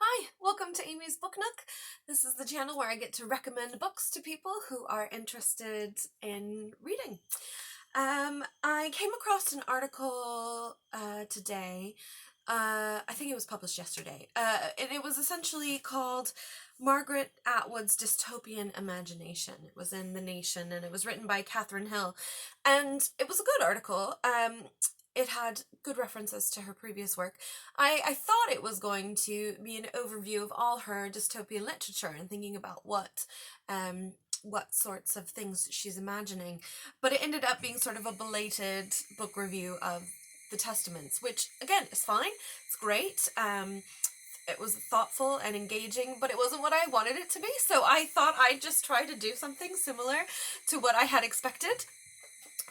Hi, welcome to Amy's Book Nook. This is the channel where I get to recommend books to people who are interested in reading. I came across an article today, I think it was published yesterday, and it was essentially called Margaret Atwood's Dystopian Imagination. It was in The Nation and it was written by Catherine Hill, and it was a good article. It had good references to her previous work. I thought it was going to be an overview of all her dystopian literature and thinking about what sorts of things she's imagining, but it ended up being sort of a belated book review of the Testaments, which again is fine. It's great. It was thoughtful and engaging, but it wasn't what I wanted it to be, so I thought I'd just try to do something similar to what I had expected.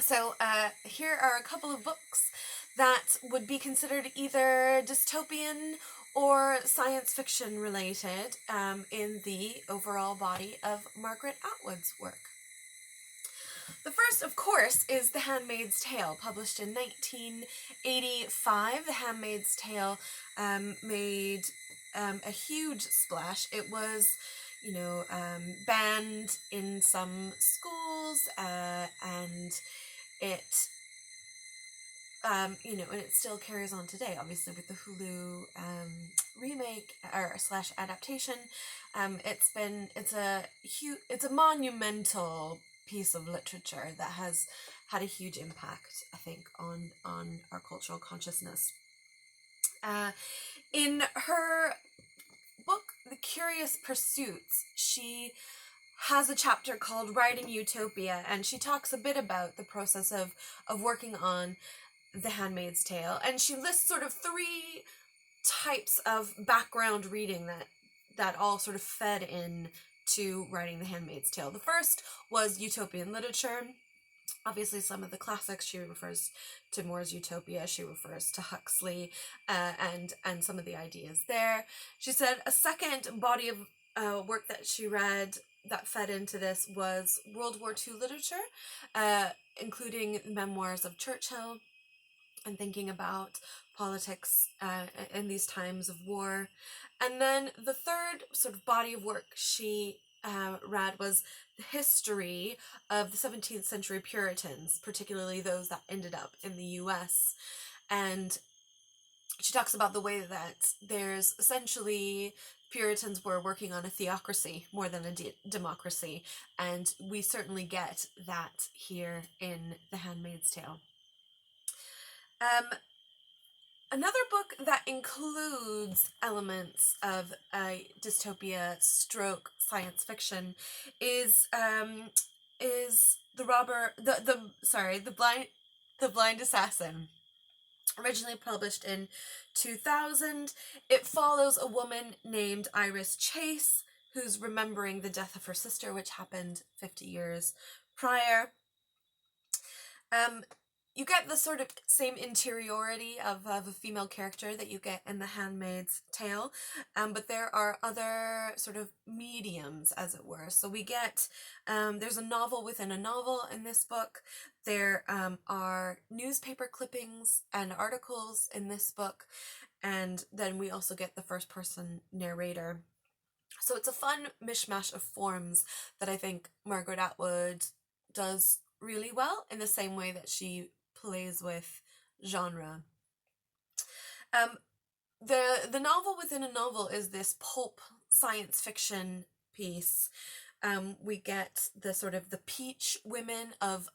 So here are a couple of books that would be considered either dystopian or science fiction related in the overall body of Margaret Atwood's work. The first, of course, is The Handmaid's Tale, published in 1985. The Handmaid's Tale made a huge splash. It was, banned in some schools, and it, and it still carries on today, obviously, with the Hulu remake or slash adaptation. It's a monumental piece of literature that has had a huge impact, I think, on our cultural consciousness. In her book, The Curious Pursuits, she has a chapter called Writing Utopia, and she talks a bit about the process of working on The Handmaid's Tale, and she lists sort of three types of background reading that all sort of fed in to writing The Handmaid's Tale. The first was utopian literature. Obviously, some of the classics. She refers to Moore's Utopia. She refers to Huxley, and some of the ideas there. She said a second body of work that she read that fed into this was World War II literature, including memoirs of Churchill and thinking about politics in these times of war. And then the third sort of body of work she read was the history of the 17th century Puritans, particularly those that ended up in the US. And she talks about the way that there's essentially Puritans were working on a theocracy more than a democracy, and we certainly get that here in The Handmaid's Tale. Another book that includes elements of dystopia stroke science fiction is the Blind Assassin. Originally published in 2000, it follows a woman named Iris Chase who's remembering the death of her sister, which happened 50 years prior. You get the sort of same interiority of a female character that you get in The Handmaid's Tale, but there are other sort of mediums, as it were. So we get, there's a novel within a novel in this book. There are newspaper clippings and articles in this book, and then we also get the first-person narrator. So it's a fun mishmash of forms that I think Margaret Atwood does really well, in the same way that she plays with genre. The novel within a novel is this pulp science fiction piece. We get the sort of the peach women of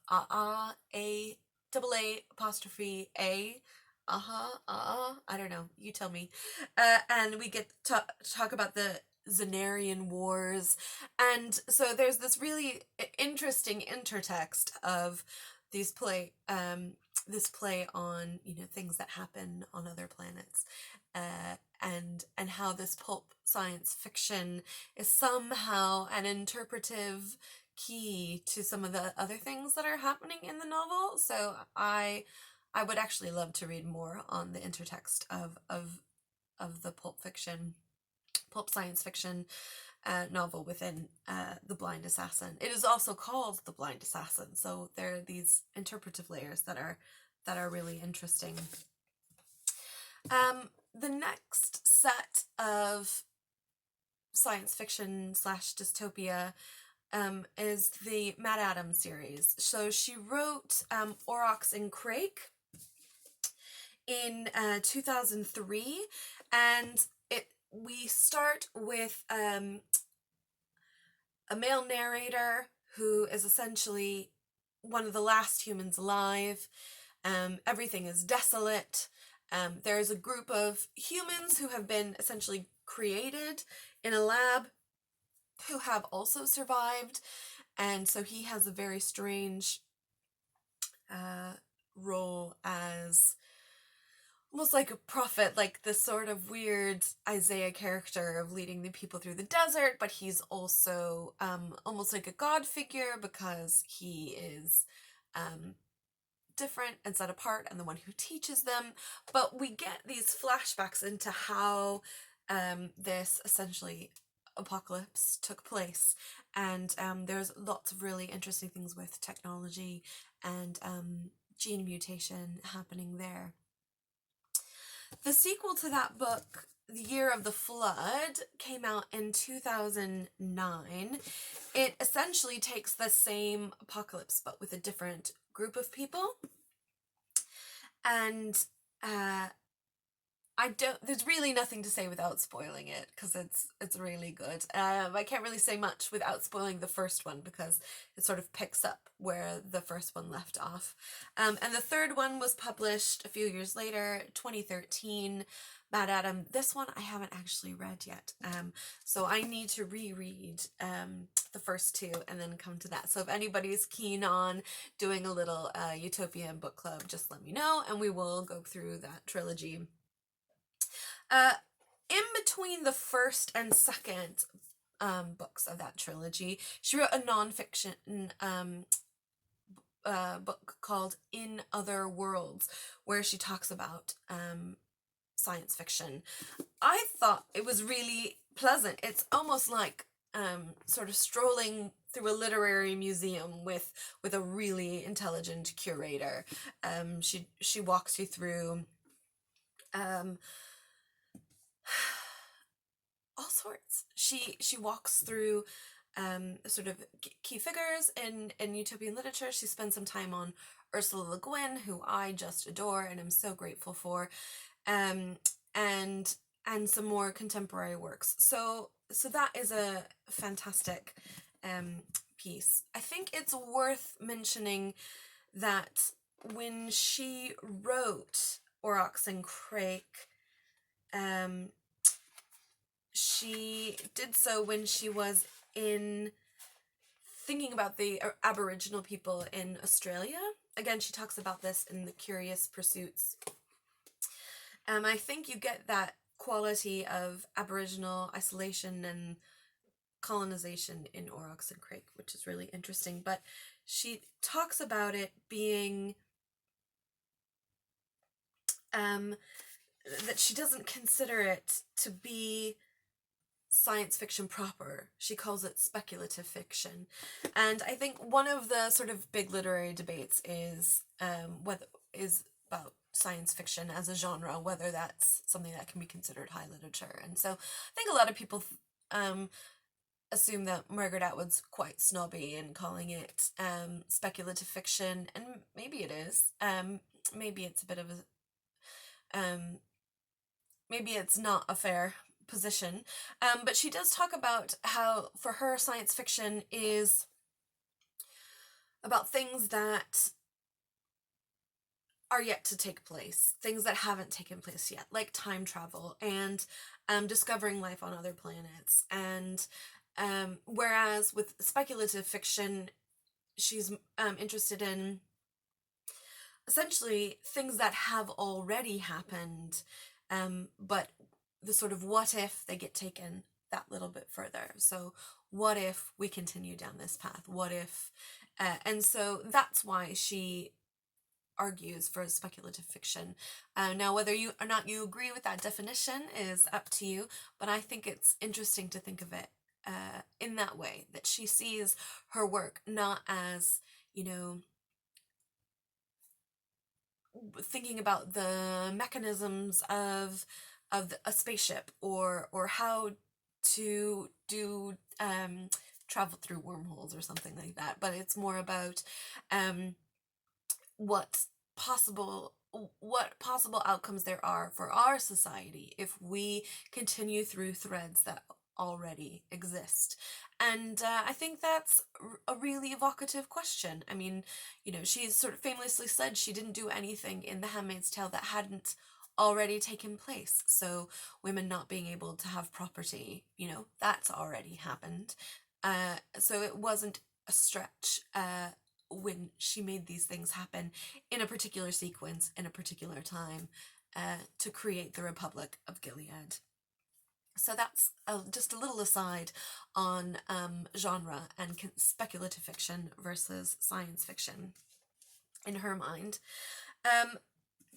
A double A apostrophe A. I don't know, you tell me. And we get to talk about the Zanarian Wars, and so there's this really interesting intertext of this play on things that happen on other planets, and how this pulp science fiction is somehow an interpretive key to some of the other things that are happening in the novel. So I would actually love to read more on the intertext of the pulp science fiction novel within The Blind Assassin. It is also called The Blind Assassin, so there are these interpretive layers that are really interesting. the next set of science fiction slash dystopia is the MaddAddam series. So she wrote Oryx Crake in 2003, and we start with a male narrator who is essentially one of the last humans alive. Everything is desolate. There's a group of humans who have been essentially created in a lab who have also survived, and so he has a very strange role as almost like a prophet, like this sort of weird Isaiah character of leading the people through the desert, but he's also almost like a god figure because he is different and set apart and the one who teaches them. But we get these flashbacks into how this essentially apocalypse took place, and there's lots of really interesting things with technology and gene mutation happening there. The sequel to that book, The Year of the Flood, came out in 2009. It essentially takes the same apocalypse but with a different group of people, and there's really nothing to say without spoiling it because it's really good. I can't really say much without spoiling the first one because it sort of picks up where the first one left off. And the third one was published a few years later, 2013, MaddAddam. This one I haven't actually read yet, so I need to reread the first two and then come to that. So if anybody's keen on doing a little Utopia book club, just let me know and we will go through that trilogy. In between the first and second books of that trilogy, she wrote a non-fiction book called In Other Worlds, where she talks about science fiction. I thought it was really pleasant. It's almost like sort of strolling through a literary museum with a really intelligent curator. She walks you through all sorts. She walks through sort of key figures in utopian literature. She spends some time on Ursula Le Guin, who I just adore and am so grateful for, and some more contemporary works. So that is a fantastic piece. I think it's worth mentioning that when she wrote Oryx Crake, she did so when she was thinking about the Aboriginal people in Australia. Again, she talks about this in The Curious Pursuits. I think you get that quality of Aboriginal isolation and colonization in Oryx Crake, which is really interesting. But she talks about it being that she doesn't consider it to be science fiction proper. She calls it speculative fiction. And I think one of the sort of big literary debates is about science fiction as a genre, whether that's something that can be considered high literature. And so I think a lot of people assume that Margaret Atwood's quite snobby in calling it speculative fiction, and maybe it is. Maybe it's a bit of a maybe it's not a fair position, but she does talk about how for her science fiction is about things that are yet to take place, things that haven't taken place yet, like time travel and discovering life on other planets. And whereas with speculative fiction, she's interested in essentially things that have already happened, but the sort of what if they get taken that little bit further. So what if we continue down this path? What if? And so that's why she argues for speculative fiction. Now, whether you or not you agree with that definition is up to you, but I think it's interesting to think of it in that way, that she sees her work not as, thinking about the mechanisms of a spaceship, or how to do travel through wormholes or something like that. But it's more about what possible outcomes there are for our society if we continue through threads that already exist. And I think that's a really evocative question. I mean, you know, she's sort of famously said she didn't do anything in The Handmaid's Tale that hadn't already taken place. So women not being able to have property, you know, that's already happened. So it wasn't a stretch when she made these things happen in a particular sequence, in a particular time, to create the Republic of Gilead. So that's just a little aside on genre and speculative fiction versus science fiction in her mind.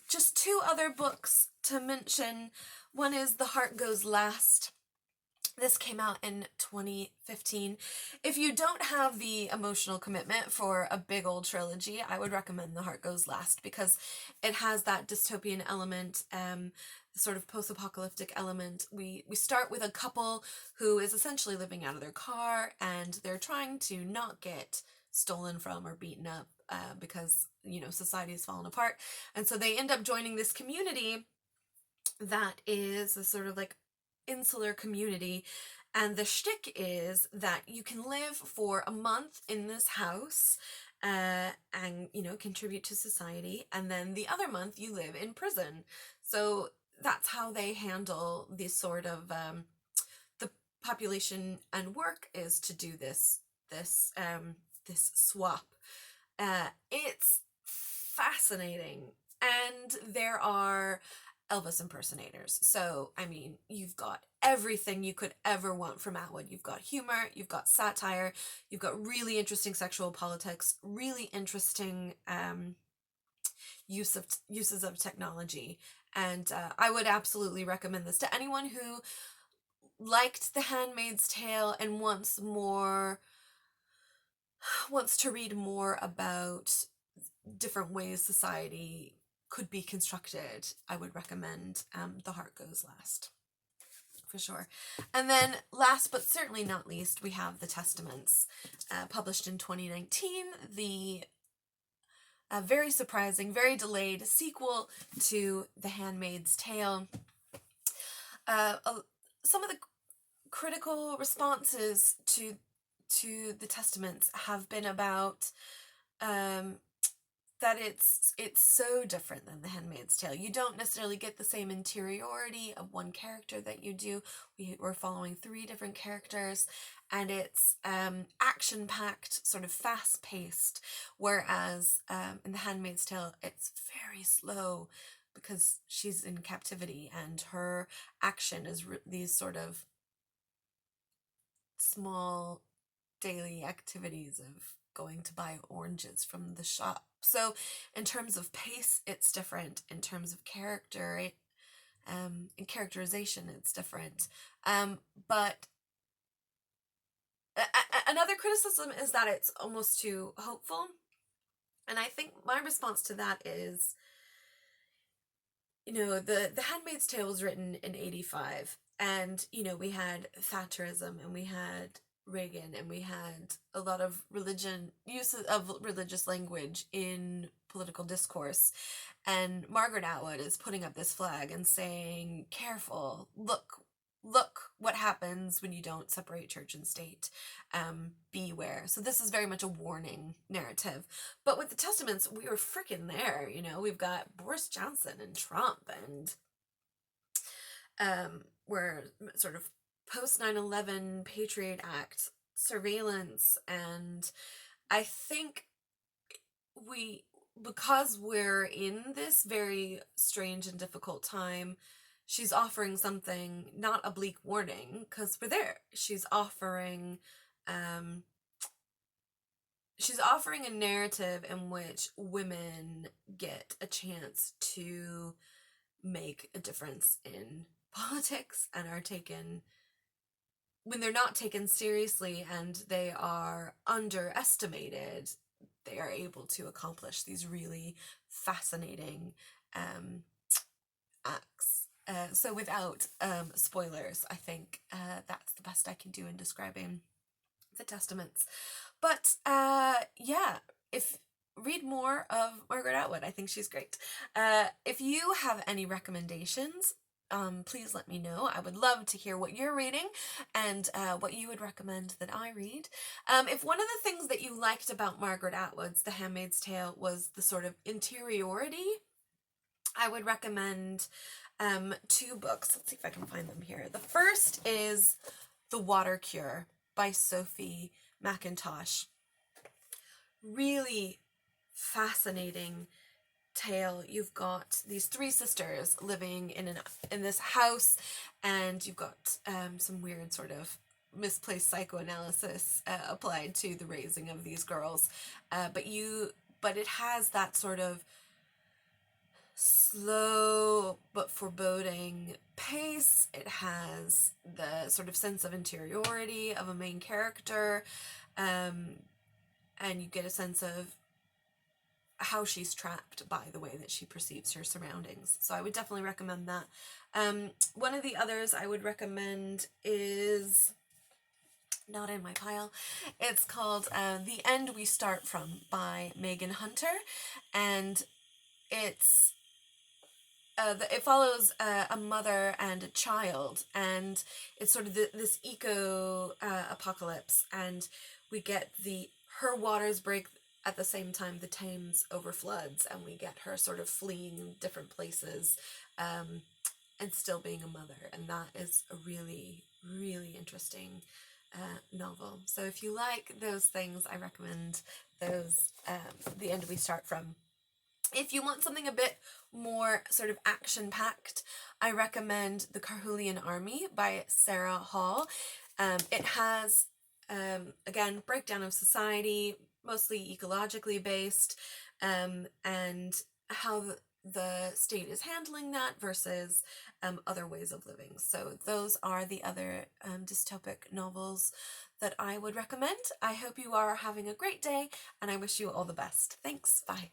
Just two other books to mention. One is The Heart Goes Last. This came out in 2015. If you don't have the emotional commitment for a big old trilogy, I would recommend The Heart Goes Last, because it has that dystopian element, sort of post-apocalyptic element. We start with a couple who is essentially living out of their car, and they're trying to not get stolen from or beaten up because, you know, society has fallen apart. And so they end up joining this community that is a sort of like insular community, and the shtick is that you can live for a month in this house and, you know, contribute to society, and then the other month you live in prison. So that's how they handle this sort of the population and work, is to do this swap. It's fascinating, and there are Elvis impersonators. So, I mean, you've got everything you could ever want from Atwood. You've got humor, you've got satire, you've got really interesting sexual politics, really interesting uses of technology. And I would absolutely recommend this to anyone who liked The Handmaid's Tale and wants to read more about different ways society could be constructed. I would recommend The Heart Goes Last, for sure. And then last but certainly not least, we have The Testaments, published in 2019, the very surprising, very delayed sequel to The Handmaid's Tale. Some of the critical responses to The Testaments have been about that it's so different than The Handmaid's Tale. You don't necessarily get the same interiority of one character that you do. We're following 3 different characters, and it's action-packed, sort of fast-paced, whereas in The Handmaid's Tale, it's very slow because she's in captivity, and her action is these sort of small daily activities of going to buy oranges from the shop. So in terms of pace, it's different. In terms of character, in characterization, it's different. But another criticism is that it's almost too hopeful. And I think my response to that is, you know, the Handmaid's Tale was written in 1985, and, you know, we had Thatcherism, and we had Reagan, and we had a lot of use of religious language in political discourse. And Margaret Atwood is putting up this flag and saying, careful, look what happens when you don't separate church and state. Beware. So this is very much a warning narrative. But with The Testaments, we were freaking there, you know. We've got Boris Johnson and Trump, and we're sort of post 9/11 Patriot Act surveillance, and I think because we're in this very strange and difficult time, she's offering something, not a bleak warning, because we're there. She's offering a narrative in which women get a chance to make a difference in politics and are taken, when they're not taken seriously and they are underestimated, they are able to accomplish these really fascinating acts. So without spoilers, I think that's the best I can do in describing the Testaments. But yeah, if read more of Margaret Atwood. I think she's great. If you have any recommendations, please let me know. I would love to hear what you're reading and what you would recommend that I read. If one of the things that you liked about Margaret Atwood's The Handmaid's Tale was the sort of interiority, I would recommend two books. Let's see if I can find them here. The first is The Water Cure by Sophie McIntosh. Really fascinating tale. You've got these three sisters living in this house, and you've got some weird sort of misplaced psychoanalysis applied to the raising of these girls, but it has that sort of slow but foreboding pace. It has the sort of sense of interiority of a main character, and you get a sense of how she's trapped by the way that she perceives her surroundings. So I would definitely recommend that. One of the others I would recommend is not in my pile. It's called The End We Start From by Megan Hunter, and it follows a mother and a child, and it's sort of this eco apocalypse, and we get her waters break at the same time the Thames overfloods, and we get her sort of fleeing different places and still being a mother, and that is a really, really interesting novel. So if you like those things, I recommend those, The End We Start From. If you want something a bit more sort of action-packed, I recommend The Carolien Army by Sarah Hall. It has, again, breakdown of society, mostly ecologically based, and how the state is handling that versus other ways of living. So those are the other dystopic novels that I would recommend. I hope you are having a great day, and I wish you all the best. Thanks. Bye.